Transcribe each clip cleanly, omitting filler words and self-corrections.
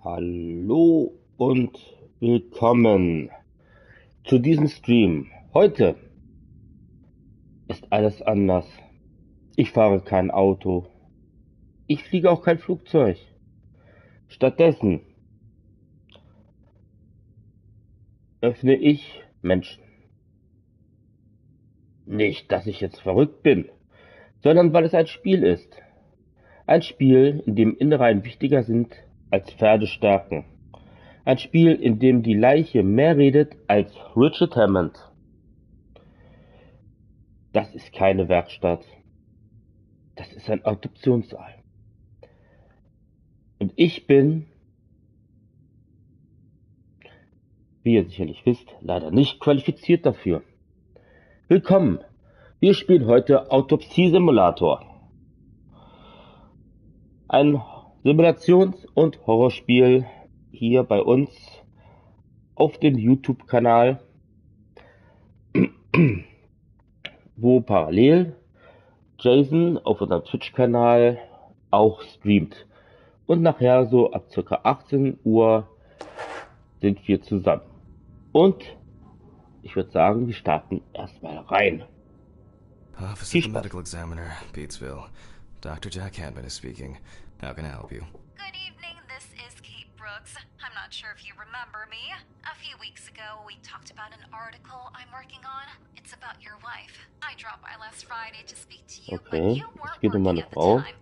Hallo und willkommen zu diesem Stream. Heute ist alles anders. Ich fahre kein Auto. Ich fliege auch kein Flugzeug. Stattdessen öffne ich Menschen. Nicht, dass ich jetzt verrückt bin, sondern weil es ein Spiel ist. Ein Spiel, in dem Innereien wichtiger sind als Pferdestärken. Ein Spiel, in dem die Leiche mehr redet als Richard Hammond. Das ist keine Werkstatt. Das ist ein Adoptionssaal. Und ich bin, wie ihr sicherlich wisst, leider nicht qualifiziert dafür. Willkommen! Wir spielen heute Autopsie-Simulator. Ein Simulations- und Horrorspiel hier bei uns auf dem YouTube-Kanal, wo parallel Jason auf unserem Twitch-Kanal auch streamt. Und nachher so ab ca. 18 Uhr sind wir zusammen. Und ich würde sagen, wir starten erstmal rein. Office Viel of the Spaß. Medical Examiner, Beatsville. Dr. Jack Hadman is speaking. How can I help you? Good evening, this is Kate Brooks. I'm not sure if you remember me. A few weeks ago, we talked about an article I'm working on. It's about your wife. I dropped by last Friday to speak to you, but Okay, you es weren't geht um working meine at the Frau. time.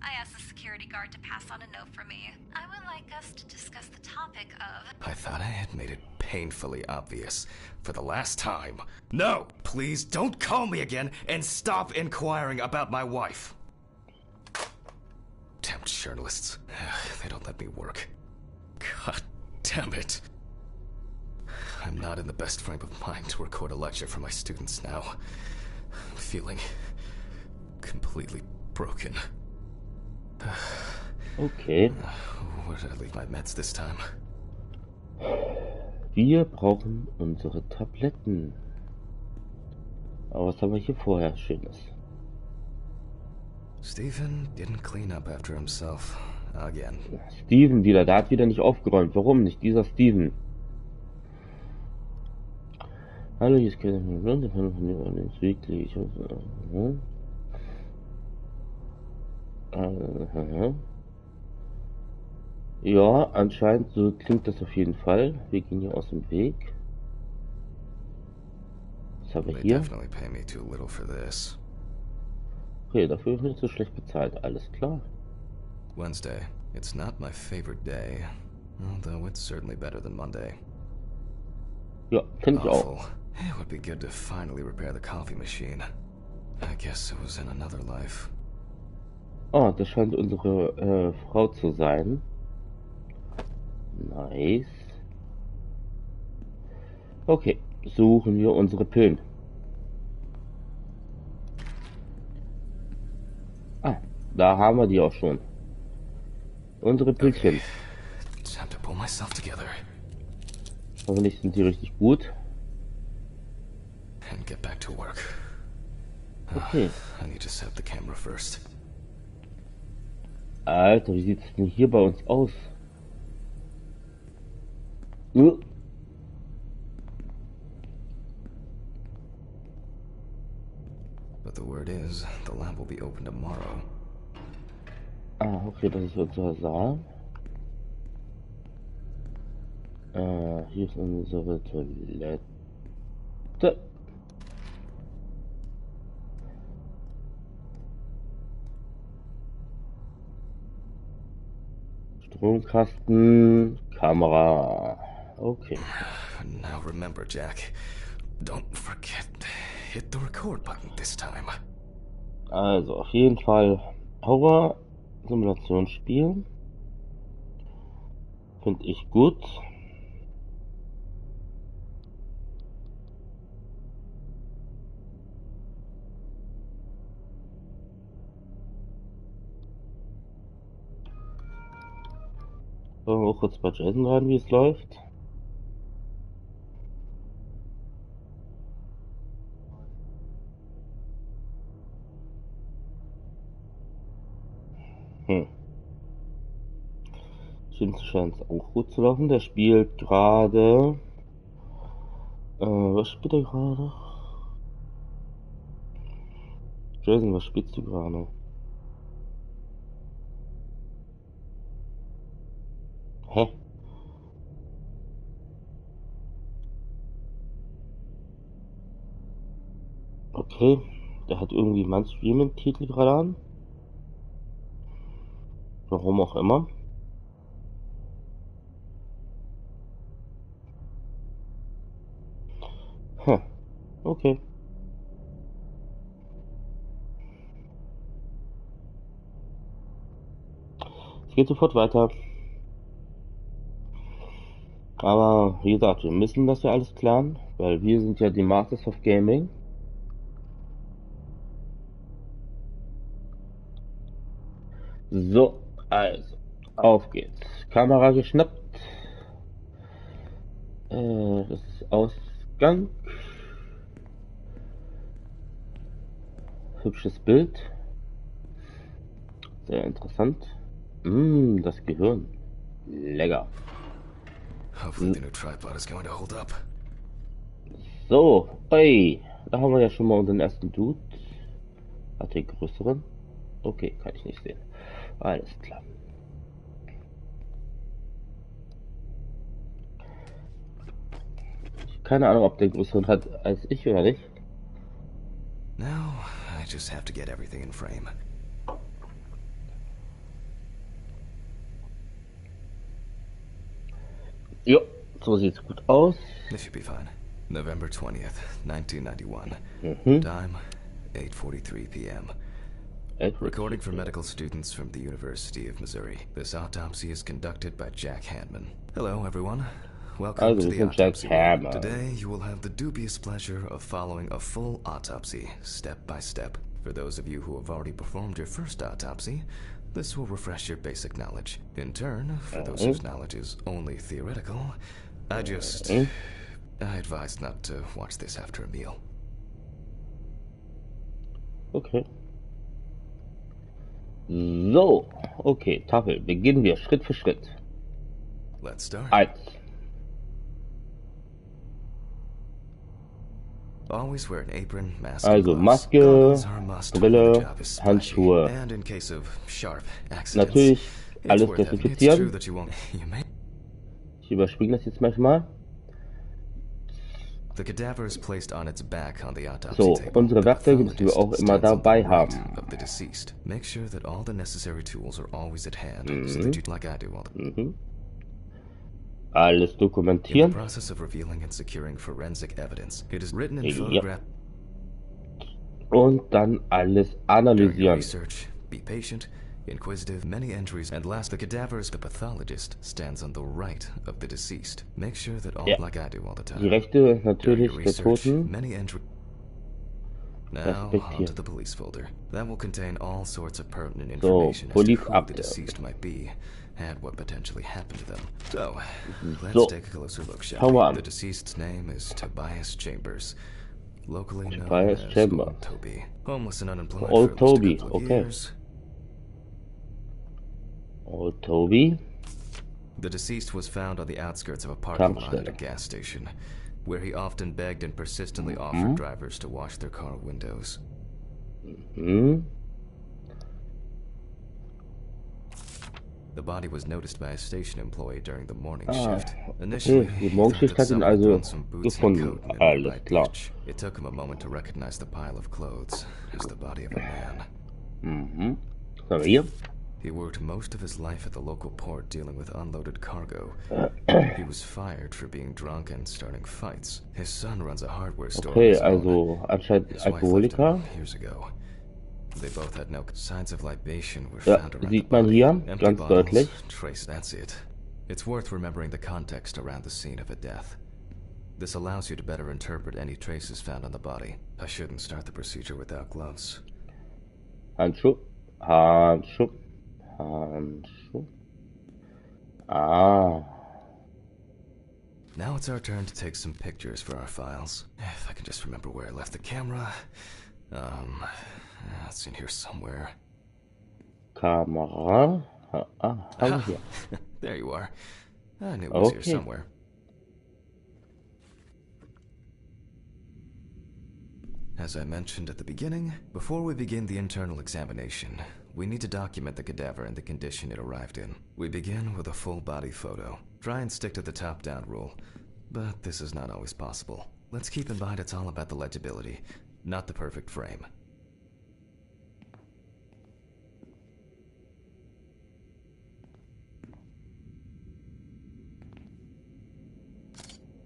I asked the security guard to pass on a note for me. I would like us to discuss the topic of... I thought I had made it painfully obvious. For the last time. No! Please don't call me again and stop inquiring about my wife. Damn journalists. They don't let me work. God damn it. I'm not in the best frame of mind to record a lecture for my students now. I'm feeling completely broken. Okay, Where did I leave my meds this time? wir brauchen unsere Tabletten. Aber was haben wir hier vorher Schönes? Stephen didn't clean up after himself again. Steven wieder, der hat wieder nicht aufgeräumt. Warum nicht dieser Steven? Hallo, hier ist Kevin von wirklich. Ja, anscheinend so klingt das auf jeden Fall. Wir gehen hier aus dem Weg. Was haben wir They hier? definitely pay me too little for this. Okay, dafür wird nicht so schlecht bezahlt. Alles klar. Wednesday. It's not my favorite day, although it's certainly better than Monday. Ja, finde ich auch. Awful. It would be good to finally repair the coffee machine. I guess it was in another life. Oh, das scheint unsere Frau zu sein. Nice. Okay, suchen wir unsere Pillen. Ah, da haben wir die auch schon. Unsere Pillchen. Time to pull myself together Hoffentlich sind die richtig gut. and get back to work. Okay. I need to set up the camera first. Alter, wie sieht es denn hier bei uns aus? But the word is, the lab will be open tomorrow. Ah, okay, das ist unser Saal. Hier ist unsere Toilette. Stromkasten, Kamera. Okay. Now remember, Jack, don't forget, hit the record button this time. Also, auf jeden Fall Horror-Simulationsspiel. Finde ich gut. Wollen wir auch kurz bei Jason rein, wie es läuft. James scheint es auch gut zu laufen. Der spielt gerade. Was spielt er gerade? Jason, was spielst du gerade? Hä? Okay, der hat irgendwie meinen Streaming-Titel gerade an. Warum auch immer. Hm, okay. Es geht sofort weiter. Aber wie gesagt, wir müssen das ja alles klären, weil wir sind ja die Masters of Gaming. So, also, auf geht's. Kamera geschnappt. Das ist Ausgang. Hübsches Bild. Sehr interessant. Das Gehirn. Lecker. Hopefully the new tripod is going to hold up. So, hey, da haben wir ja schon mal unseren ersten Dude. Hat den größeren? Okay, kann ich nicht sehen. Alles klar. Keine Ahnung, ob der größeren hat als ich oder nicht. Now, I just have to get everything in frame. Jo, so sieht's gut aus. This should be fine. November 20th, 1991. Time, 8:43 p.m. Recording for medical students from the University of Missouri. This autopsy is conducted by Jack Hanman. Hello, everyone. Welcome to the autopsy room. Today, you will have the dubious pleasure of following a full autopsy, step by step. For those of you who have already performed your first autopsy, this will refresh your basic knowledge. In turn, for those whose knowledge is only theoretical, I advise not to watch this after a meal. Okay. So, okay, Tafel. Beginnen wir Schritt für Schritt. Let's start. 1. Always wear an apron, mask, Also and gloves. Maske, Goggles are a must when Brille, the job is splashy. Handschuhe. And in case of sharp accidents, Natürlich it's alles worth having. It's true desinfizieren. that you may. Ich überspringe das jetzt manchmal. The cadaver is placed on its back on the autopsy So, table. unsere The Werkzeuge müssen wir auch pathologist immer stands on the dabei right haben. of the deceased. Make sure that all the necessary tools are always at hand, so that you, like I do, all the. Alles In the dokumentieren. process of revealing and securing forensic evidence, it is written in Yep. photograph. Und dann alles During your analysieren. research, be patient, inquisitive, many entries, and last, the cadaver's the pathologist stands on the right of the deceased. Make sure that all, Ja. like I do all the time. Die rechte ist During natürlich your der research, Toten. many entries. Now, Respektieren. onto the police folder. That will contain all sorts of pertinent So, information as to who the Policeakte. deceased might be and what potentially happened to them. So, let's So, take a closer look, shall schauen wir we? an. The deceased's name is Tobias Chambers, locally known Tobias as Chambers. Old Toby. Homeless and unemployed Old for at least Toby, a couple of okay. years. Old Toby. The deceased was found on the outskirts of a parking lot at a Tankstelle. gas station, where he often begged and persistently offered drivers to wash their car windows. Hm. The body was noticed by a station employee during the morning Ah, shift. Initially, okay. Die he thought Morgenschicht that hat ihn someone had also thrown some boots and gefunden. coat in a Alles nearby klar. ditch. It took him a moment to recognize the pile of clothes as the body of a man. Mhm. Was haben wir hier? He worked most of his life at the local port dealing with unloaded cargo. He was fired for being drunk and starting fights. His son runs a hardware store of Okay, his own. also anscheinend His wife left Alkoholiker. him years ago. They both had no signs of libation were Ja, found around sieht the man body. hier Empty ganz bottles, deutlich. trace, that's it. It's worth remembering the context around the scene of a death. This allows you to better interpret any traces found on the body. I shouldn't start the procedure without gloves. Handschuh. Handschuh. Handschuh. Ah. Now it's our turn to take some pictures for our files. If I can just remember where I left the camera. It's in here somewhere. Kamera. Haben wir hier. There you are. I knew it was here Okay. somewhere. As I mentioned at the beginning, before we begin the internal examination, we need to document the cadaver and the condition it arrived in. We begin with a full body photo. Try and stick to the top-down rule, but this is not always possible. Let's keep in mind it's all about the legibility, not the perfect frame.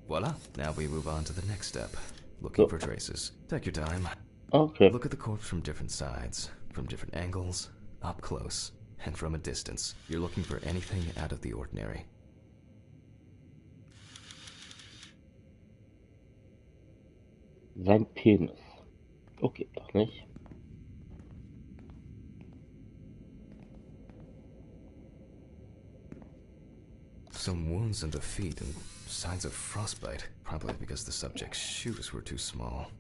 Voila, now we move on to the next step. Looking for traces. Take your time. Okay. Look at the corpse from different sides, from different angles, up close, and from a distance. You're looking for anything out of the ordinary. Sein Penis. Okay, doch nicht. Some wounds in the feet and signs of frostbite, probably because the subject's shoes were too small.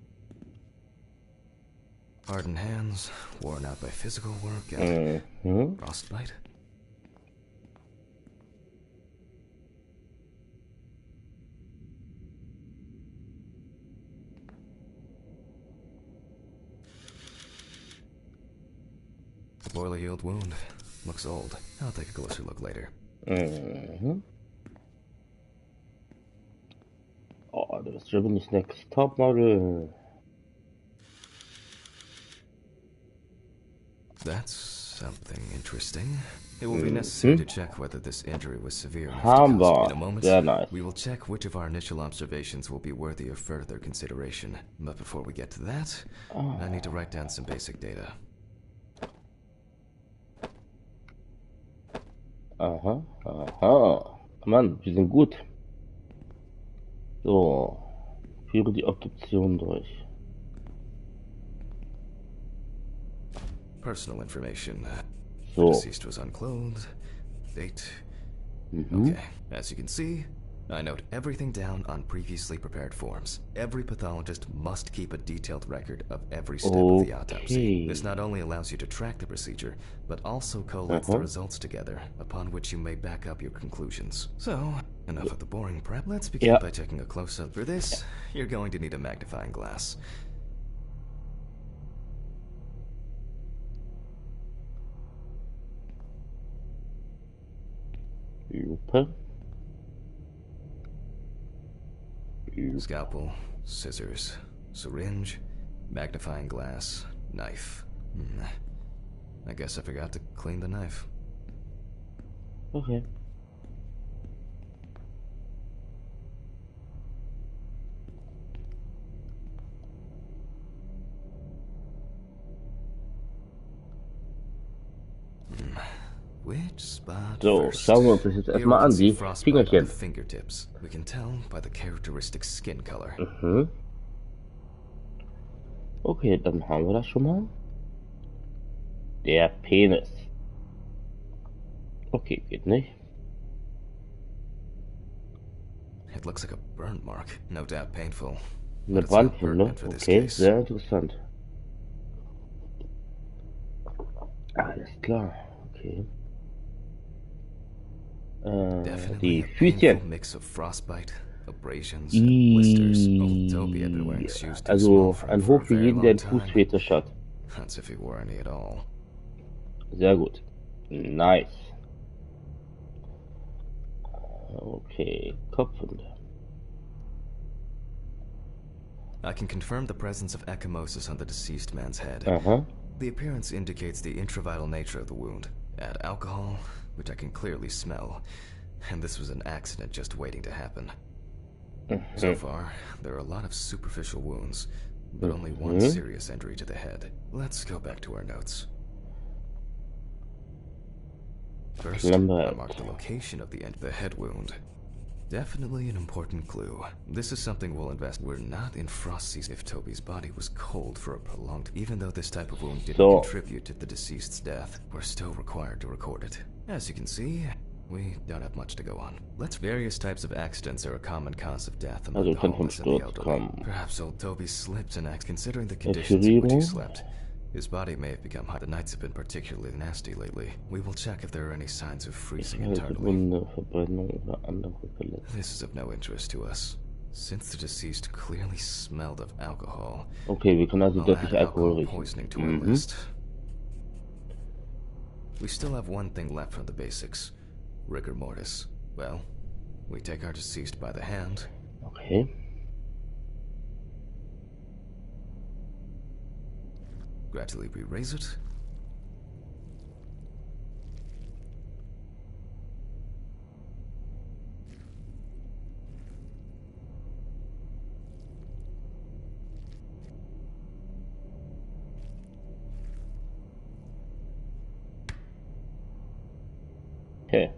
Hardened hands, worn out by physical work, and frostbite. A poorly healed wound. Looks old. I'll take a closer look later. Oh, das ist Germany's Next Topmodel. That's something interesting. It will be necessary to check whether this injury was severe enough to Haben cause wir. in a moment. Sehr nice. We will check which of our initial observations will be worthy of further consideration. But before we get to that, I need to write down some basic data. Aha, aha. Mann, wir sind gut. So, führe die Obduktion durch. Personal information. The So, deceased was unclothed. Date. Okay. As you can see, I note everything down on previously prepared forms. Every pathologist must keep a detailed record of every step of the autopsy. This not only allows you to track the procedure, but also collates the results together, upon which you may back up your conclusions. So, enough of the boring prep. Let's begin by taking a close-up. For this, you're going to need a magnifying glass. Lupe. Scalpel, scissors, syringe, magnifying glass, knife. I guess I forgot to clean the knife. Okay. Which spot So, first? schauen wir uns das jetzt Here erstmal we an, can see die frostbite on the Fingerchen. fingertips. We can tell by the characteristic skin color. Okay, dann haben wir das schon mal. Der Penis. Okay, geht nicht. It looks like a burn mark, no doubt painful. Eine But it's not Brandwunde. pertinent for this Okay, case. sehr interessant. Alles klar, okay. Definitely Die a Füßchen. painful mix of frostbite, abrasions, and blisters. Old Toby had been wearing shoes too small Also for ein him for Hoch a für very jeden, der long einen time. Fußfetisch hat. That's if he wore any at all. Sehr gut. Nice. Okay, Kopfwunde. I can confirm the presence of ecchymosis on the deceased man's head. Aha. The appearance indicates the intravital nature of the wound. Add alcohol, which I can clearly smell, and this was an accident just waiting to happen. So far, there are a lot of superficial wounds, but only one serious injury to the head. Let's go back to our notes. First, I marked the location of the head wound. Definitely an important clue. This is something we'll invest. We're not in frost season. If Toby's body was cold for a prolonged, even though this type of wound didn't contribute to the deceased's death, we're still required to record it. As you can see, we don't have much to go on. Various types of accidents are a common cause of death among the homeless and the elderly. Perhaps old Toby slipped and acts considering the conditions in which he slept. His body may have become hot. The nights have been particularly nasty lately. We will check if there are any signs of freezing internally. Wunde, Verbrennung oder andere Verletzungen. This is of no interest to us, since the deceased clearly smelled of alcohol. Okay, wir können also I'll deutlich add Alkohol alcohol riechen. poisoning to our list. We still have one thing left from the basics. Rigor mortis. Well, we take our deceased by the hand. Okay. Gradually we raise it. Okay.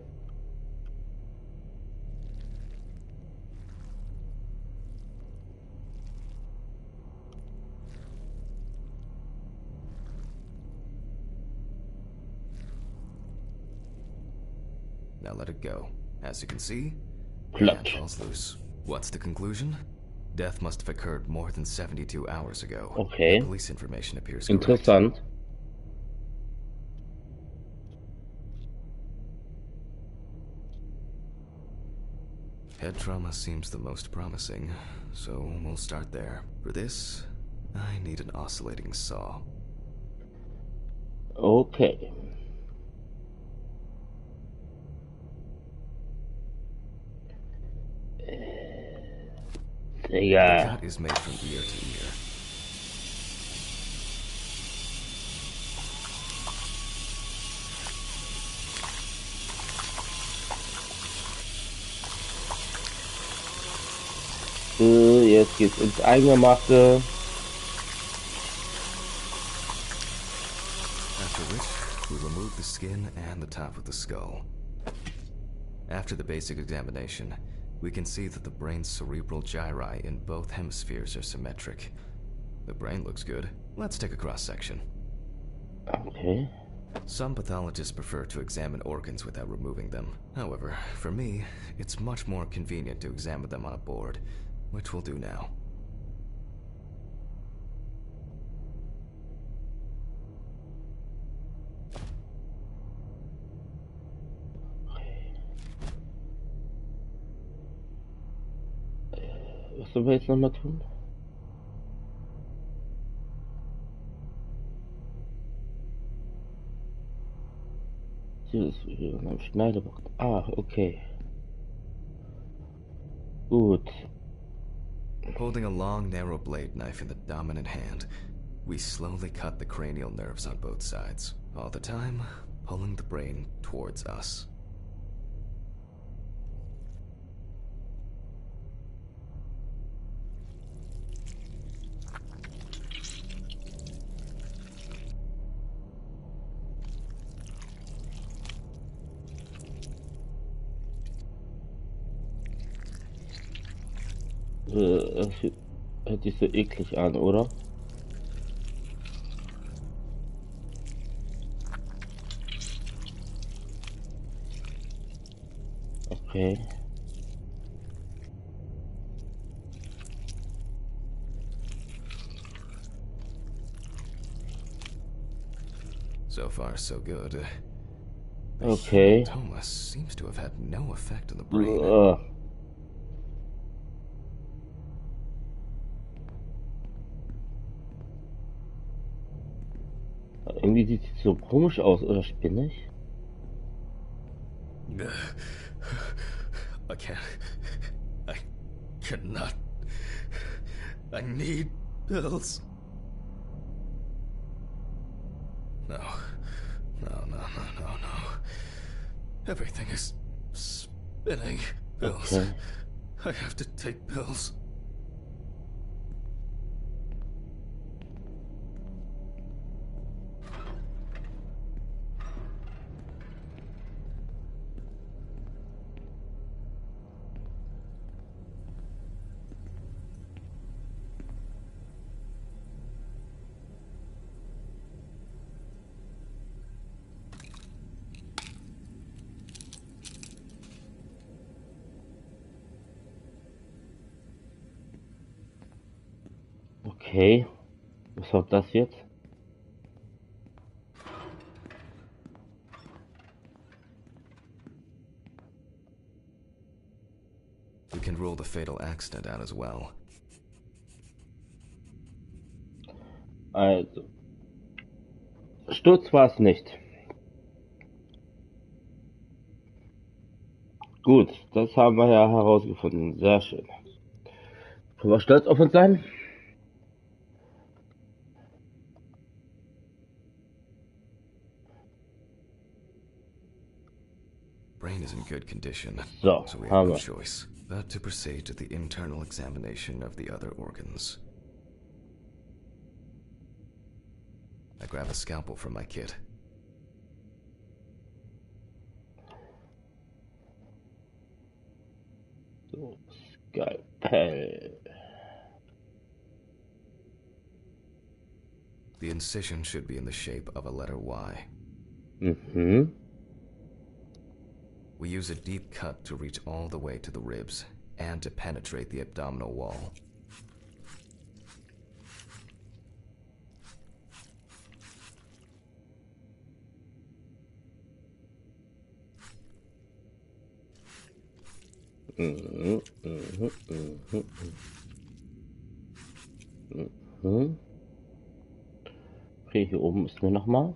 Now let it go. As you can see, the Quatsch. hand falls loose. What's the conclusion? Death must have occurred more than 72 hours ago. Okay. The police information appears correct. Interessant. Head trauma seems the most promising, so we'll start there. For this, I need an oscillating saw. Okay. The Digga. cut is made from ear to ear. Jetzt geht's ins Eingemachte. After which, we remove the skin and the top of the skull. After the basic examination, we can see that the brain's cerebral gyri in both hemispheres are symmetric. The brain looks good. Let's take a cross-section. Okay. Some pathologists prefer to examine organs without removing them. However, for me, it's much more convenient to examine them on a board, which we'll do now. Was sollen wir jetzt nochmal tun? Hier ist wieder ein Schneidebrett. Ah, okay. Gut. Holding a long, narrow blade knife in the dominant hand, we slowly cut the cranial nerves on both sides, all the time pulling the brain towards us. Das hört sich so eklig an, oder? Okay. So far, so good. The Okay. hematoma seems to have had no effect on the brain. Irgendwie sieht sie so komisch aus, oder spinne ich? I can't. I cannot. I need pills. No. No. Everything is spinning. Pills. Okay. I have to take pills. Okay. Was war das jetzt? the fatal accident out as well. Also, Sturz war es nicht. Gut, das haben wir ja herausgefunden. Sehr schön. Können wir stolz auf uns sein? Brain is in good condition, So, so we have haben no wir. choice but to proceed to the internal examination of the other organs. I grab a scalpel from my kit. So, Skalpell. The incision should be in the shape of a letter Y. Mhm. We use a deep cut to reach all the way to the ribs and to penetrate the abdominal wall. Mhm. Mhm. Mhm. Mhm. Okay, hier oben ist mir nochmal.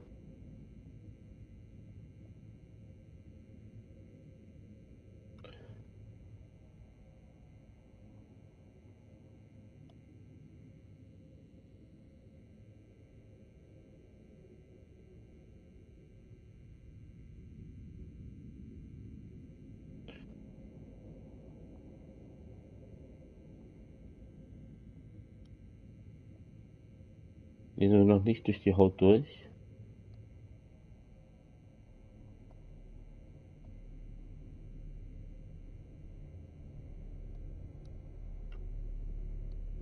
Die sind noch nicht durch die Haut durch.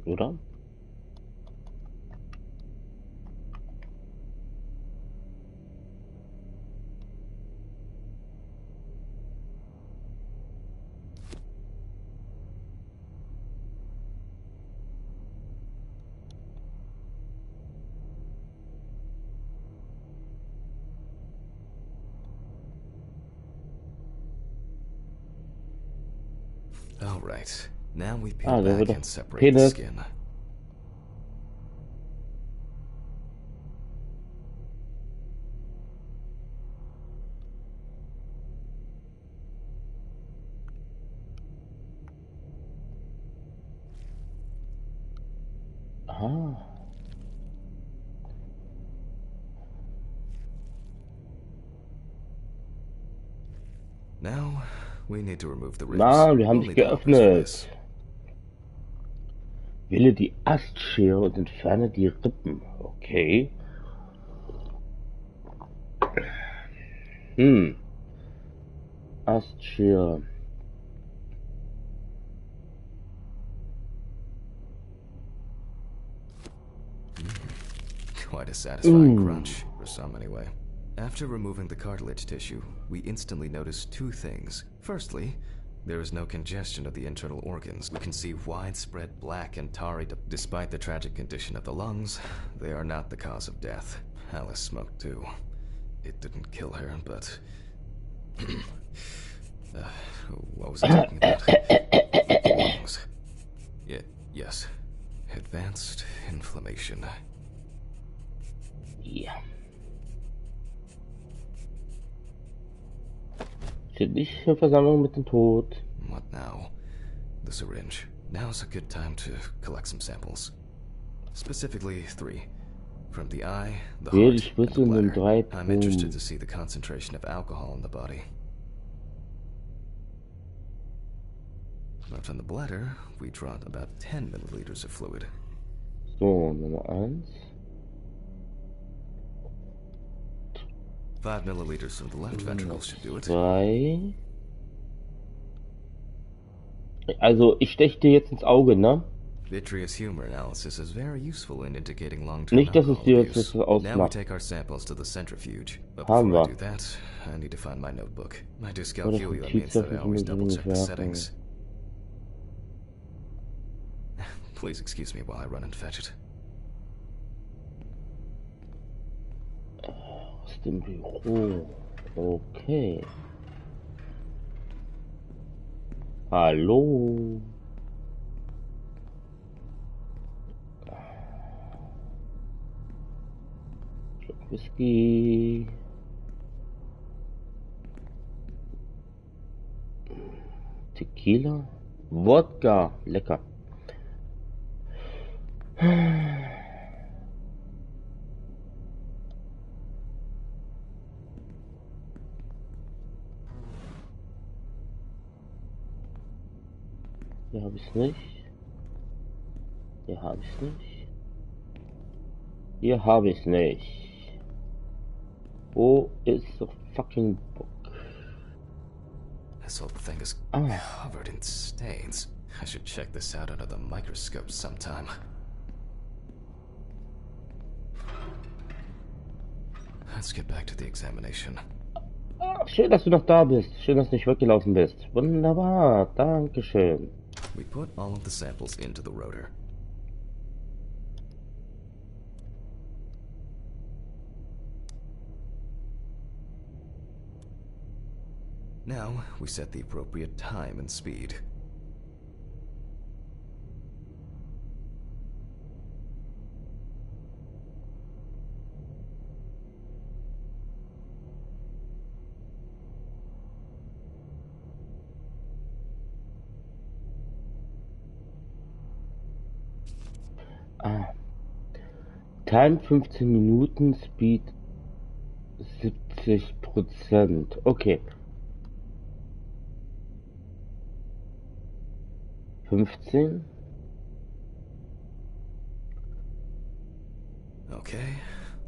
Oder? All right, now we peel Ah, da wird back doch and separate the Penis. skin. Aha. Now we need to remove the ribs. Na, wir haben Only dich the uppers for this. geöffnet. Wähle die Astschere und entferne die Rippen. Okay. Astschere. Quite a satisfying crunch, for some anyway. After removing the cartilage tissue, we instantly notice two things. Firstly, there is no congestion of the internal organs. We can see widespread black and tarry. Despite the tragic condition of the lungs, they are not the cause of death. Alice smoked too. It didn't kill her, but... what was I talking about? The lungs. Yes. Advanced inflammation. Ja. Steht nicht für Versammlung mit dem Tod. What now? The syringe. Now's a good time to collect some samples. Specifically 3. From the eye, the Wähle die heart, and Spritze the in den bladder. 3 I'm interested Proben. to see the concentration of alcohol in the body. Left on the bladder, we draw about 10 milliliters of fluid. So, Nummer 1. 5 milliliters from the left ventricle should do it. 2. Also, ich steche dir jetzt ins Auge, ne? Vitreous humor analysis is very useful in indicating long-term Nicht, dass es alcohol dir jetzt abuse. was Now we ausmacht. take our samples to the centrifuge. But Haben before I wir. do that, I need to find my notebook. My Oder dyscalculia means that I always double-check the Notizzettel settings. Please excuse me while I run and fetch it. aus dem Büro. Okay. Hallo. Whisky. Tequila. Wodka. Lecker. Hier habe ich es nicht. Hier habe ich es nicht. Hier habe ich es nicht. Wo ist the fucking book? This whole thing is covered in stains. I should check this out under the microscope sometime. Let's get back to the examination. Schön, dass du noch da bist. Schön, dass du nicht weggelaufen bist. Wunderbar. Dankeschön. We put all of the samples into the rotor. Now, we set the appropriate time and speed. Time 15 Minuten, Speed 70%. Okay. 15. Okay,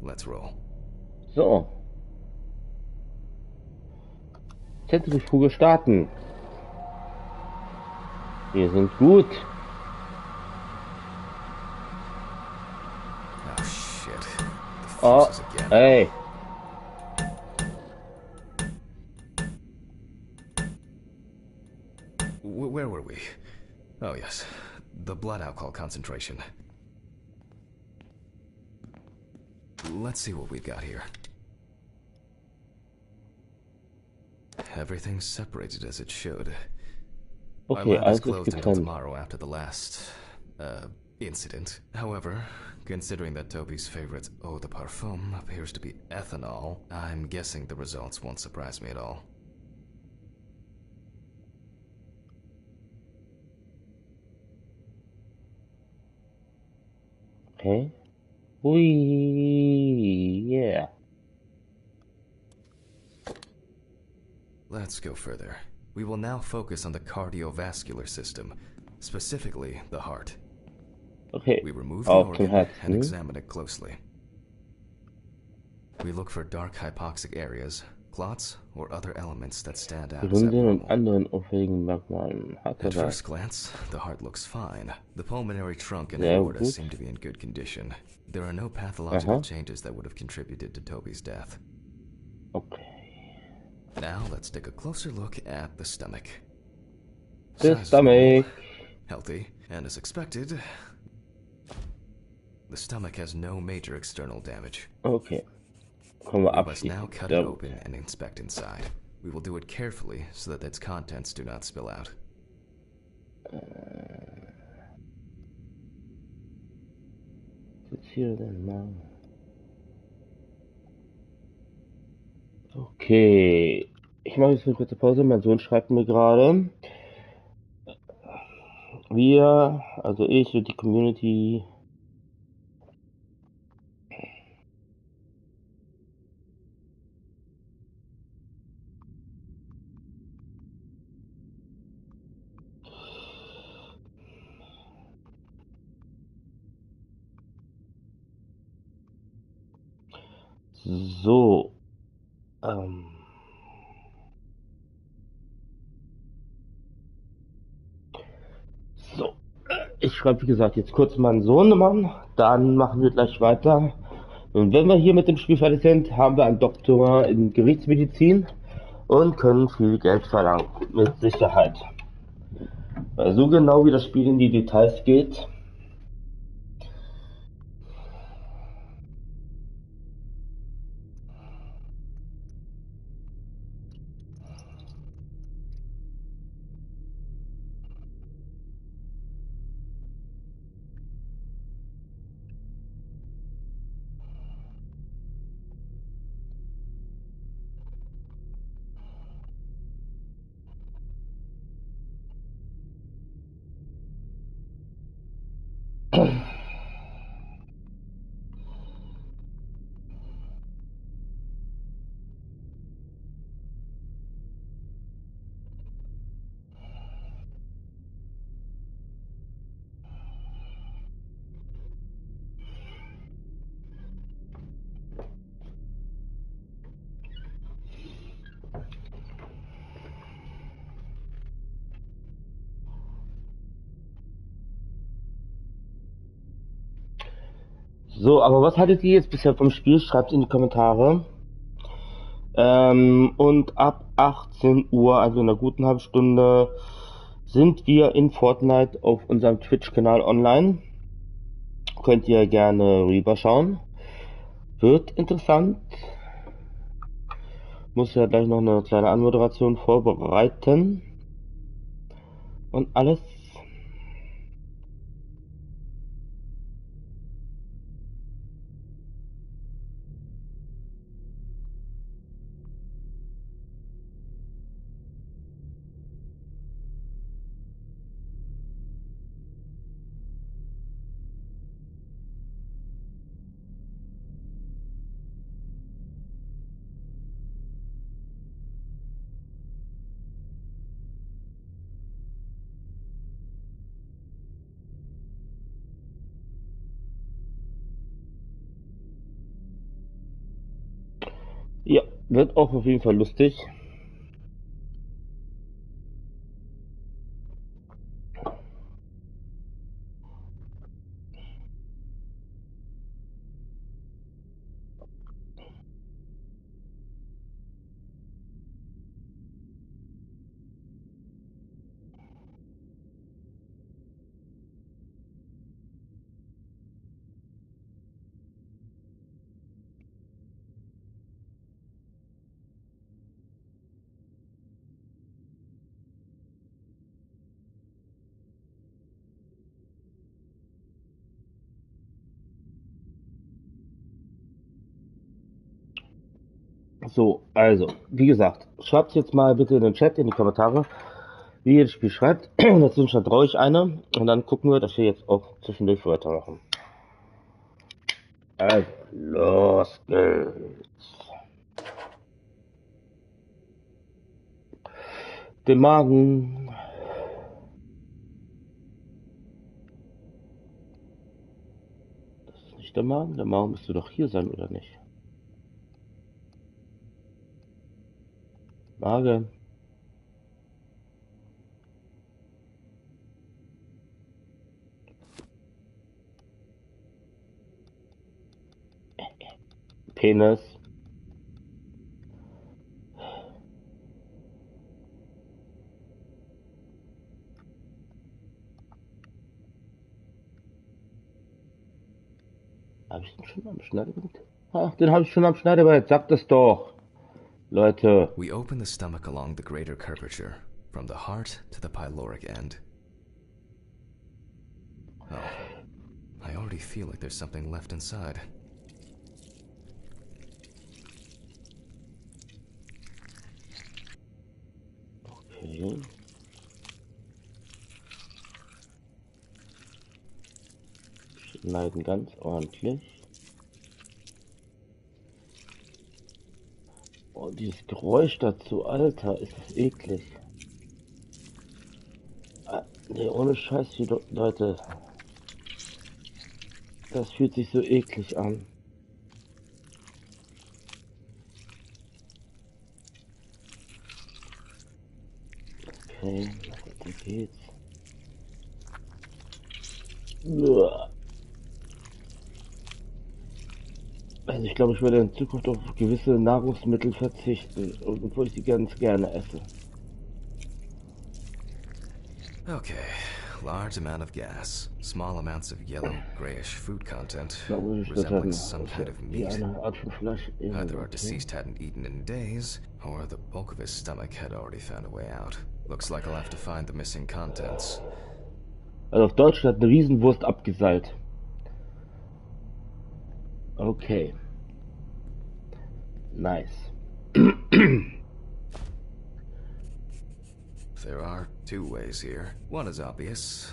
let's roll. So. Zentrifuge starten. Wir sind gut. Oh shit. The Oh, fuses again. ey. Where were we? Oh yes, the blood alcohol concentration. Let's see what we've got here. Everything's separated as it should. Our Okay, lab is alles ist closed until getrennt. tomorrow after the last, incident. However, considering that Toby's favorite eau de parfum appears to be ethanol, I'm guessing the results won't surprise me at all. Okay. Ui, yeah. Let's go further. We will now focus on the cardiovascular system, specifically the heart. Okay. We remove the Auf zum organ Herzen. and examine it closely. We look for dark hypoxic areas, clots, or other elements that stand out as Gesunden und abnormal. anderen auffälligen Merkmalen. Hat er At das? first glance, the heart looks fine. The pulmonary trunk and Sehr aorta gut. seem to be in good condition. There are no pathological Aha. changes that would have contributed to Toby's death. Okay. Now let's take a closer look at the stomach. The Size stomach. normal, healthy, and as expected, the stomach has no major external damage. Okay. Kommen wir We must now abschließen. cut it open and inspect inside. We will do it carefully so that its contents do not spill out. Was ist hier denn mal? Okay. Ich mache jetzt eine kurze Pause. Mein Sohn schreibt mir gerade. Wir, also ich und die Community. So. So. Ich schreibe, wie gesagt, jetzt kurz meinen Sohnemann. Dann machen wir gleich weiter. Und wenn wir hier mit dem Spiel fertig sind, haben wir einen Doktor in Gerichtsmedizin und können viel Geld verlangen. Mit Sicherheit. Weil so genau wie das Spiel in die Details geht. So, aber was hattet ihr jetzt bisher vom Spiel? Schreibt in die Kommentare. Und ab 18 Uhr, also in einer guten halben Stunde, sind wir in Fortnite auf unserem Twitch-Kanal online. Könnt ihr gerne rüberschauen. Wird interessant. Muss ja gleich noch eine kleine Anmoderation vorbereiten. Und alles. Ja, wird auch auf jeden Fall lustig. So, also, wie gesagt, schreibt jetzt mal bitte in den Chat, in die Kommentare, wie ihr das Spiel schreibt. Dazwischen traue ich eine und dann gucken wir, dass wir jetzt auch zwischendurch weitermachen. Also, los geht's. Den Magen. Das ist nicht der Magen. Der Magen müsste doch hier sein, oder nicht? Magen. Penis. Habe ich den schon am Schneidebrett? Ach, den habe ich schon am Schneidebrett. Sagt es doch. Leute. We open the stomach along the greater curvature, from the heart to the pyloric end. Oh, I already feel like there's something left inside. Okay. Schneiden ganz ordentlich. Oh, dieses Geräusch dazu, Alter, ist das eklig. Nee, ohne Scheiß, Leute. Das fühlt sich so eklig an. Okay, weiter geht's. Uah. Also ich glaube, ich werde in Zukunft auf gewisse Nahrungsmittel verzichten, obwohl ich sie ganz gerne esse. Okay, large amount of gas, small amounts of yellow, grayish food content, resembling some kind of meat. Either our deceased hadn't eaten in days, or the bulk of his stomach had already found a way out. Looks like I'll have to find the missing contents. Also auf Deutsch hat eine Riesenwurst abgeseilt. Okay. Nice. There are two ways here. One is obvious.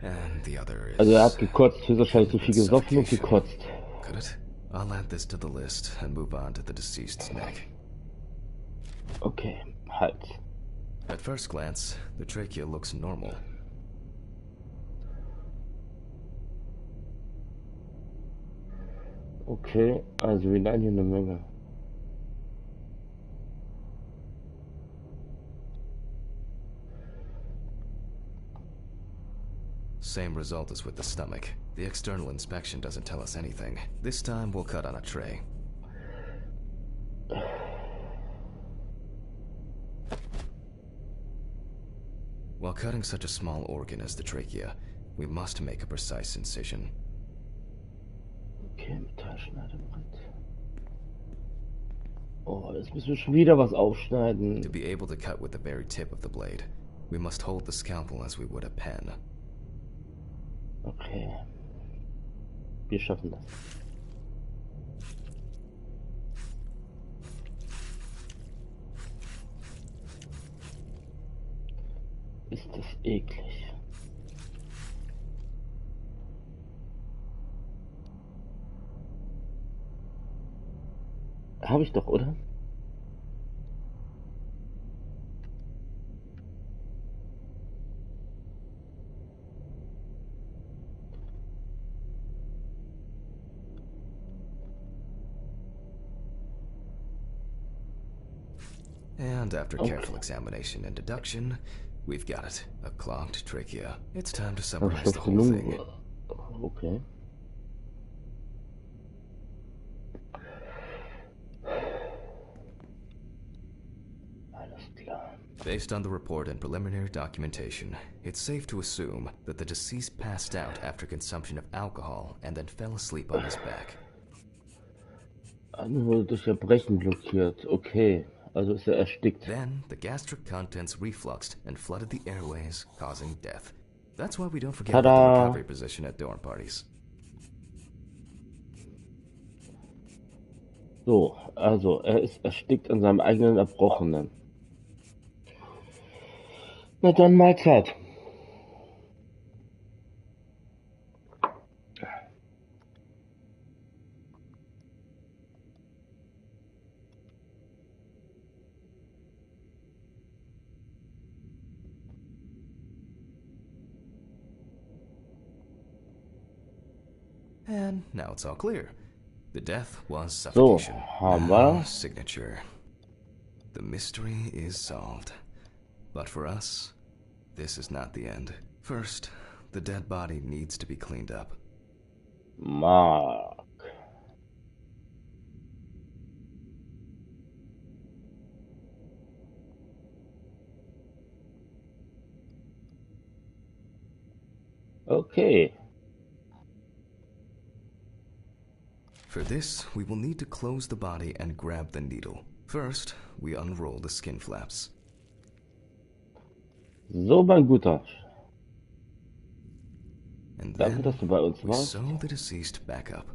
And the other is... Also er hat gekotzt, höchstwahrscheinlich zu viel gesoffen und gekotzt. Could it? I'll add this to the list and move on to the deceased's neck. Okay, Hals. At first glance, the trachea looks normal. Okay, also wir lernen hier eine Menge. Same result as with the stomach. The external inspection doesn't tell us anything. This time we'll cut on a tray. While cutting such a small organ as the trachea, we must make a precise incision. Okay, Metallschneidebrett. Oh, jetzt müssen wir schon wieder was aufschneiden. To be able to cut with the very tip of the blade, we must hold the scalpel as we would a pen. Okay. Wir schaffen das. Ist das eklig. Habe ich doch, oder? And after careful examination and deduction, we've got it. A clogged trachea. It's time to summarize the whole thing. Okay. Alles klar. Based on the report and preliminary documentation, it's safe to assume that the deceased passed out after consumption of alcohol and then fell asleep on his back. Wurde durch Erbrechen blockiert. Okay. Also ist er erstickt. Then, the gastric contents refluxed and flooded the airways, causing death. That's why we don't forget about the recovery position at dorm parties. So, also er ist erstickt an seinem eigenen Erbrochenen. Na dann Mahlzeit. And now it's all clear. The death was So, suffocation. haben wir. Signature. The mystery is solved. But for us, this is not the end. First, the dead body needs to be cleaned up. Mark. Okay. For this, we will need to close the body and grab the needle. First, we unroll the skin flaps. So, mein Guter. And Danke, then dass du bei uns we warst. sew the deceased back up.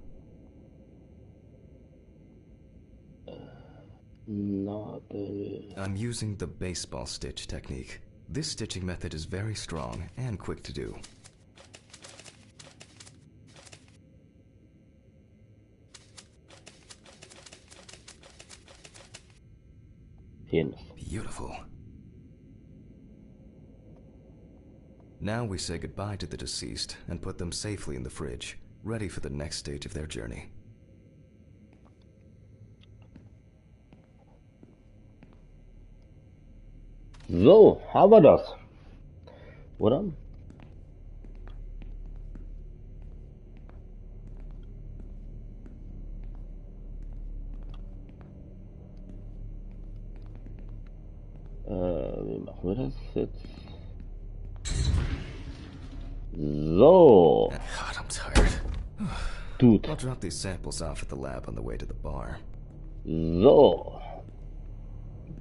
Nadel. I'm using the baseball stitch technique. This stitching method is very strong and quick to do. Penis. Beautiful. Now we say goodbye to the deceased and put them safely in the fridge, ready for the next stage of their journey. So, haben wir das. Oder? Wie machen wir das jetzt? So. God, I'm tired. Dude. I'll drop these samples off at the lab on the way to the bar. So.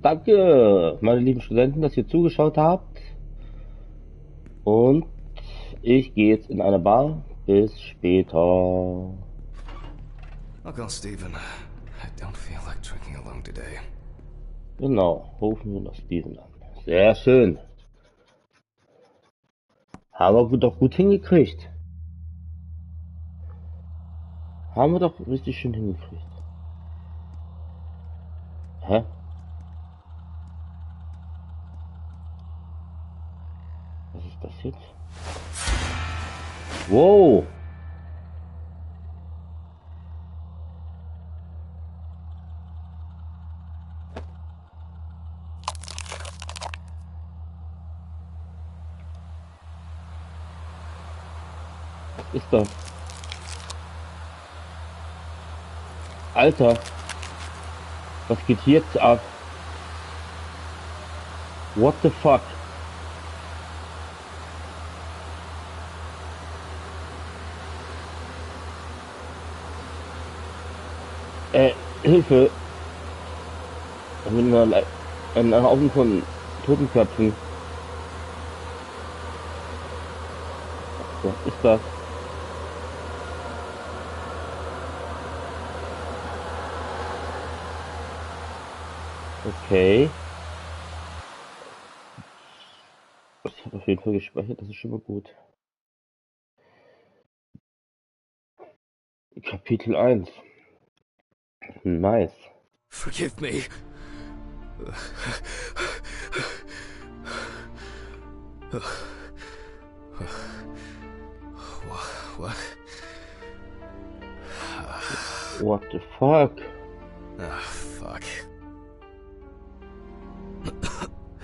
Danke, meine lieben Studenten, dass ihr zugeschaut habt. Und ich gehe jetzt in eine Bar. Bis später. I'll call Steven. I don't feel like drinking alone today. Genau, rufen wir noch Steven an. Sehr schön. Haben wir doch gut hingekriegt. Haben wir doch richtig schön hingekriegt. Hä? Was ist das jetzt? Wow! Was ist das? Alter! Was geht hier jetzt ab? What the fuck? Hilfe! Ich bin in einer Augen von Totenköpfen. Was ist das? Okay. Ich habe auf jeden Fall gespeichert, das ist schon mal gut. Kapitel 1. Nice. Forgive me. What? What the fuck? Ah, fuck.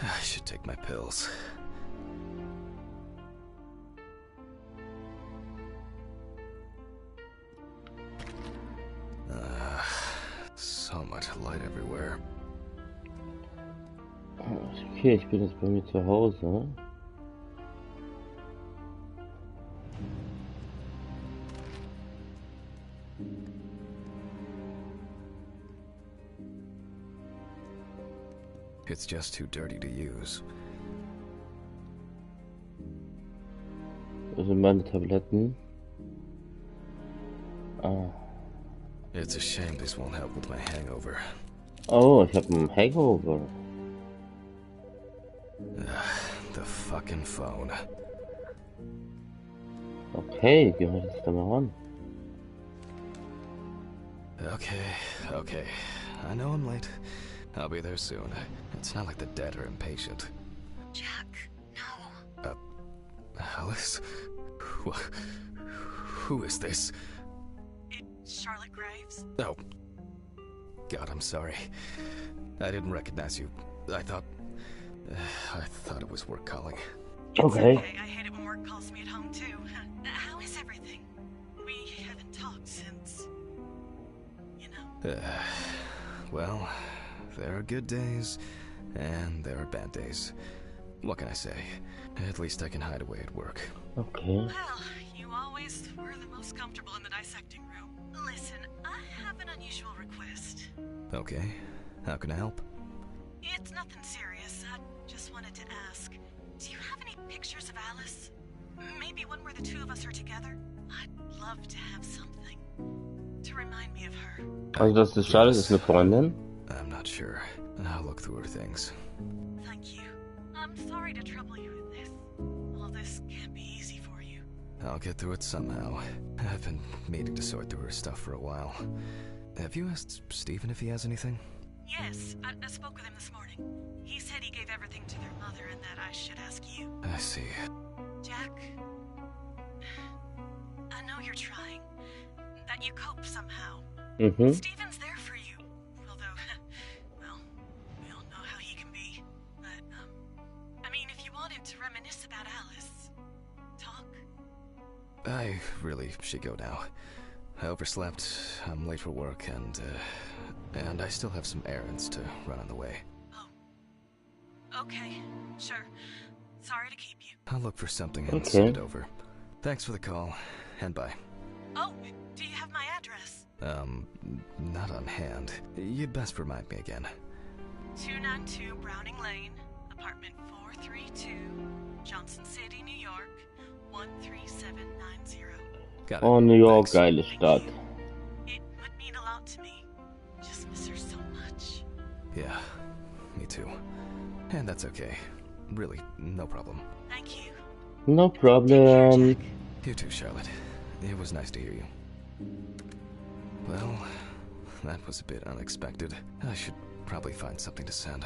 I should take my pills. So much light everywhere. Okay, ich bin jetzt bei mir zu Hause. It's just too dirty to use. Also meine Tabletten. Ah. It's a shame this won't help with my hangover. Oh, ich habe einen Hangover. The fucking phone. Okay, gehen wir jetzt da mal ran. Okay. I know I'm late. I'll be there soon. It's not like the dead are impatient. Jack, no. Alice? Who is this? It's Charlotte Graves. Oh. God, I'm sorry. I didn't recognize you. I thought it was work calling. Okay. I hate it when work calls me at home too. How is everything? We haven't talked since, you know. Well, there are good days, and there are bad days. What can I say? At least I can hide away at work. Okay. Well, you always were the most comfortable in the dissecting room. Listen, I have an unusual request. Okay. How can I help? It's nothing serious. I just wanted to ask, do you have any pictures of Alice? Maybe one where the two of us are together? I'd love to have something to remind me of her. Also das ist Charlotte, ist eine Freundin. I'm not sure. I'll look through her things. Thank you. I'm sorry to trouble you with this. All this can't be easy for you. I'll get through it somehow. I've been meaning to sort through her stuff for a while. Have you asked Stephen if he has anything? Yes, I spoke with him this morning. He said he gave everything to their mother and that I should ask you. I see. Jack, I know you're trying. That you cope somehow. Mhm. Stephen's there for you. Although, well, we all know how he can be. But, I mean, if you wanted to reminisce about Alice, talk. I really should go now. I overslept, I'm late for work, and I still have some errands to run on the way. Oh. Okay, sure. Sorry to keep you. I'll look for something and Okay. send it over. Thanks for the call, and bye. Oh, do you have my address? Not on hand. You'd best remind me again. 292 Browning Lane, apartment 432, Johnson City, New York, 13790. Got it. Oh, New York, Thanks. geile Stadt. It would mean a lot to me. Just miss her so much. Yeah, me too. And that's okay. Really, no problem. Thank you. No Take care, problem. Jack. You too, Charlotte. It was nice to hear you. Well, that was a bit unexpected. I should probably find something to send.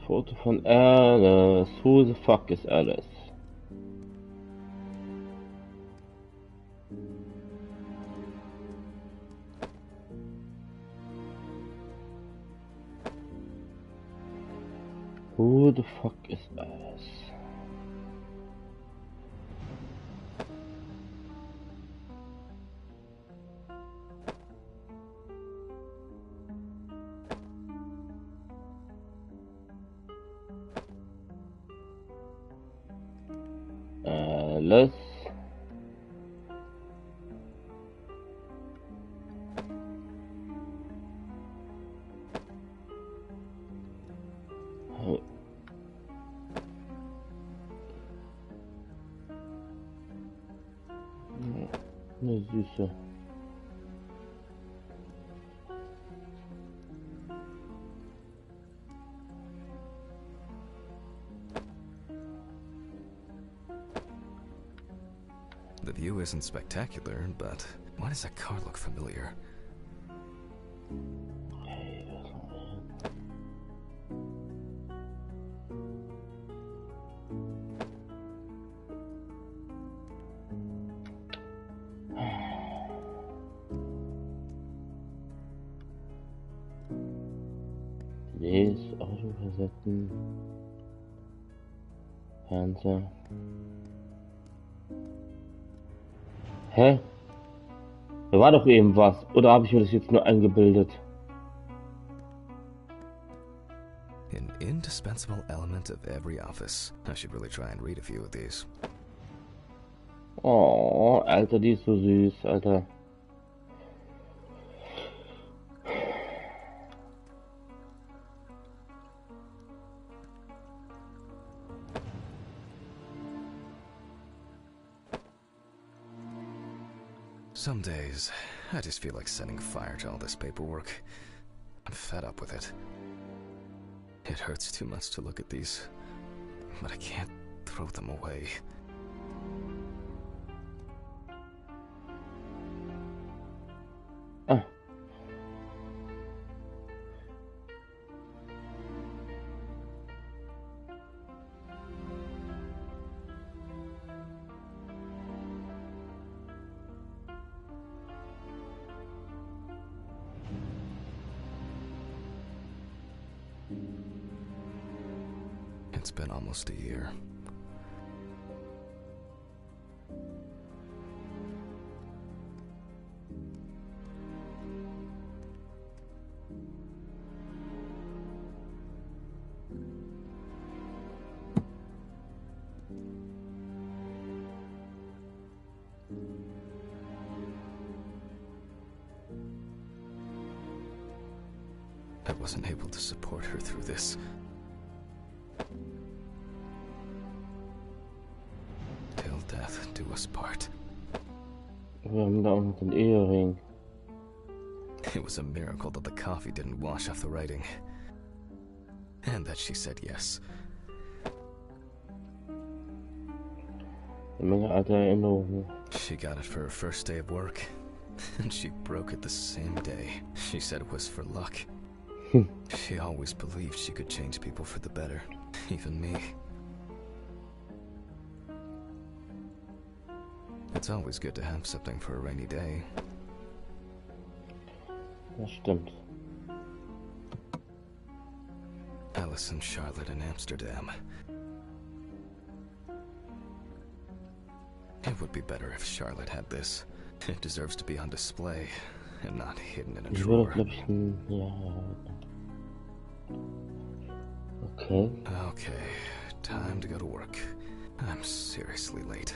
Foto von Alice. Who the fuck is Alice? Who the fuck is Alice? Alice. Ne Süße. The view isn't spectacular, but why does that car look familiar? CDs, Autokassetten, Fernseher. Hä? Da war doch eben was. Oder habe ich mir das jetzt nur eingebildet? An indispensable element of every office. I should really try and read a few of these. Oh, Alter, die ist so süß, Alter. Some days, I just feel like setting fire to all this paperwork. I'm fed up with it. It hurts too much to look at these, but I can't throw them away. Ah. It's been almost a year. I wasn't able to support her through this. Till death do us part. Wir haben da auch noch den Ehering. It was a miracle that the coffee didn't wash off the writing. And that she said yes. Eine Menge alte Erinnerungen. She got it for her first day of work, and she broke it the same day. She said it was for luck. She always believed she could change people for the better, even me. It's always good to have something for a rainy day. Das stimmt. Alice and Charlotte in Amsterdam. It would be better if Charlotte had this. It deserves to be on display and not hidden in a Ich würde, drawer. glaube ich, ja. Okay. Okay, time to go to work. I'm seriously late.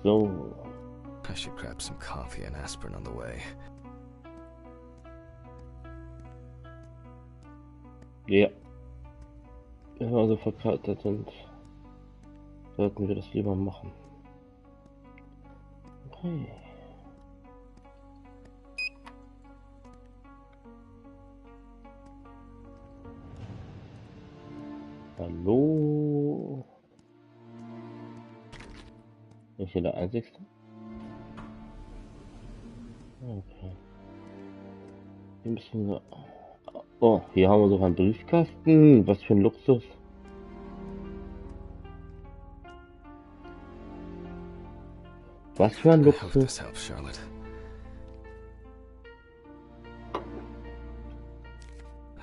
So. I should grab some coffee and aspirin on the way. Ja. Wenn wir so verkaltet sind, sollten wir das lieber machen. Okay. Hallo. Bin ich hier der Einzigste? Okay. Hier müssen wir... Oh, hier haben wir sogar einen Briefkasten. Was für ein Luxus. Was für ein I hope Luxus. this helps, Charlotte.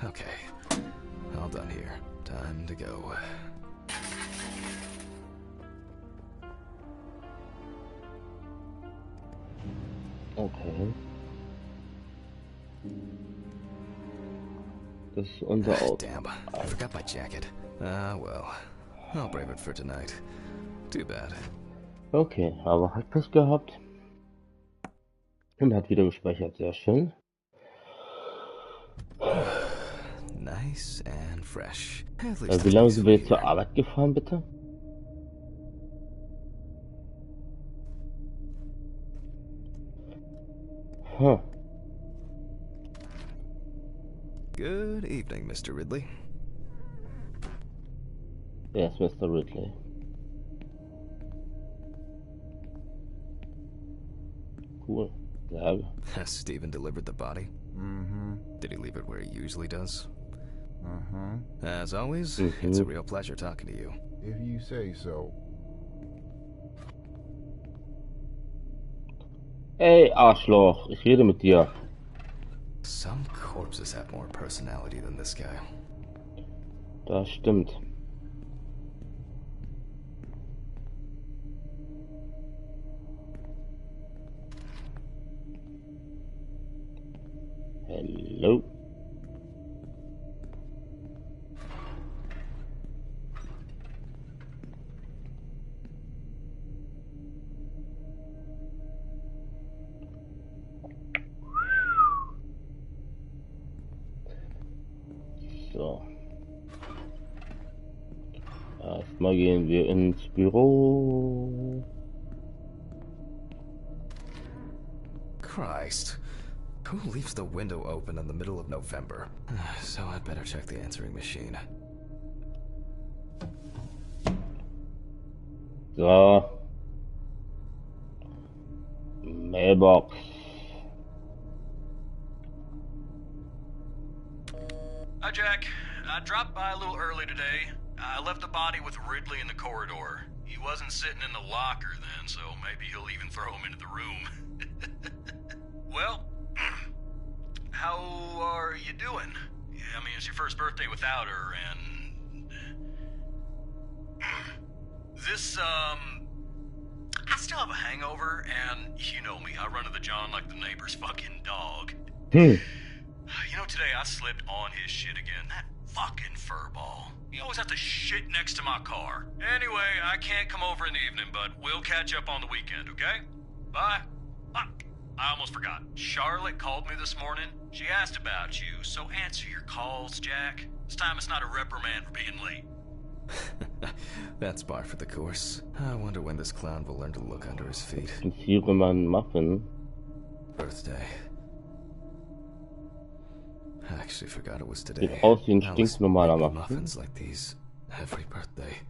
Okay, all done here. Time to go. Okay. Das ist unser Auto. Damn, I forgot my jacket. Ah, well. I'll brave it for tonight. Too bad. Okay, aber hat Pech gehabt. Und hat wieder gespeichert. Sehr schön. Nice and fresh. At least Wie lange it's sind wir jetzt sweet. zur Arbeit gefahren, bitte? Huh. Good evening, Mr. Ridley. Yes, Mr. Ridley. Cool. Ja. Has Stephen delivered the body? Mm-hmm. Did he leave it where he usually does? Uh-huh. As always, it's a real pleasure talking to you. If you say so. Ey, Arschloch, ich rede mit dir. Some corpses have more personality than this guy. Das stimmt. Hello. So. Erstmal gehen wir ins Büro. Christ. Who leaves the window open in the middle of November? So I'd better check the answering machine. So. Mailbox. Hi, Jack. I dropped by a little early today. I left the body with Ridley in the corridor. He wasn't sitting in the locker then, so maybe he'll even throw him into the room. Well, how are you doing? I mean, it's your first birthday without her, and... I still have a hangover, and you know me, I run to the John like the neighbor's fucking dog. You know, today I slipped on his shit again. That fucking furball. He always has to shit next to my car. Anyway, I can't come over in the evening, but we'll catch up on the weekend, okay? Bye. I almost forgot. Charlotte called me this morning. She asked about you, so answer your calls, Jack. This time it's not a reprimand for being late. That's par for the course. I wonder when this clown will learn to look under his feet. Hier einen Muffin. Birthday. I actually forgot it was today. Sieht aus wie ein Alice stinknormaler make Muffin. muffins like these every birthday.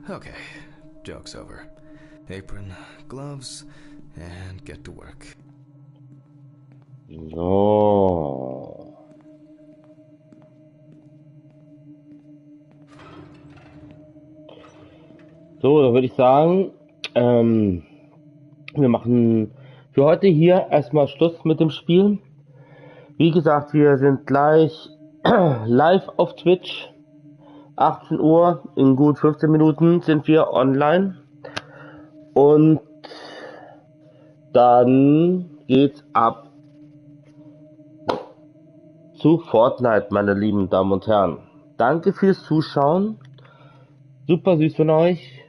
Okay, joke's over. Apron, gloves, and get to work. So. So, dann würde ich sagen, wir machen für heute hier erstmal Schluss mit dem Spiel. Wie gesagt, wir sind gleich live auf Twitch. 18 Uhr, in gut 15 Minuten sind wir online. Und dann geht's ab zu Fortnite, meine lieben Damen und Herren. Danke fürs Zuschauen. Super süß von euch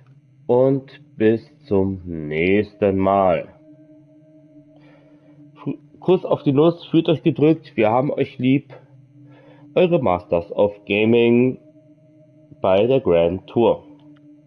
und bis zum nächsten Mal. Kuss auf die Nuss, fühlt euch gedrückt, wir haben euch lieb. Eure Masters of Gaming bei der Grand Tour.